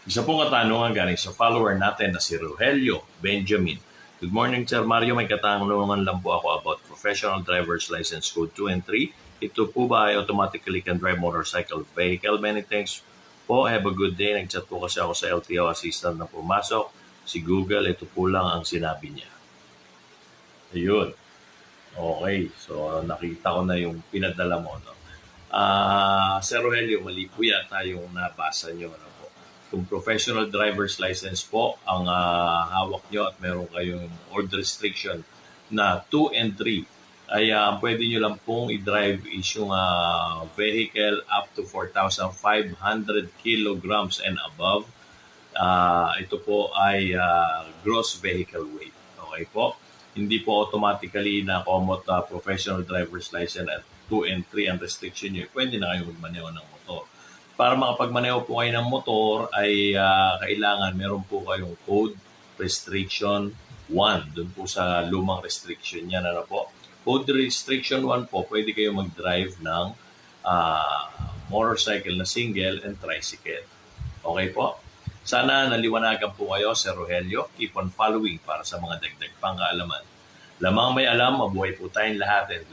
Isa pong katanungan galing sa follower natin na si Rogelio Benjamin. Good morning, Sir Mario. May katanungan lang po ako about professional driver's license code 2 and 3. Ito po ba ay automatically can drive motorcycle vehicle? Many thanks po. Have a good day. Nag-chat po kasi ako sa LTO assistant na pumasok. Si Google, ito po lang ang sinabi niya. Ayun. Okay. So, nakita ko na yung pinadala mo. No? Sir Rogelio, mali po yata yung nabasa nyo. Ano po? Kung professional driver's license po ang hawak nyo at meron kayong order restriction na 2 and 3, ay pwede nyo lang pong i-drive is yung vehicle up to 4,500 kilograms and above. Ito po ay gross vehicle weight. Okay po? Hindi po automatically na-commot professional driver's license at 2 and 3 ang restriction nyo. Pwede na kayo magmaneho ng motor. Para makapagmaneho po kayo ng motor ay kailangan meron po kayong code restriction 1. Doon po sa lumang restriction yan. Ano po? Code restriction 1 po, pwede kayo mag-drive ng motorcycle na single and tricycle. Okay po? Sana naliwanagan po kayo, Sir Rogelio. Keep on following para sa mga dagdag pang kaalaman. Lamang may alam, mabuhay po tayong lahat. And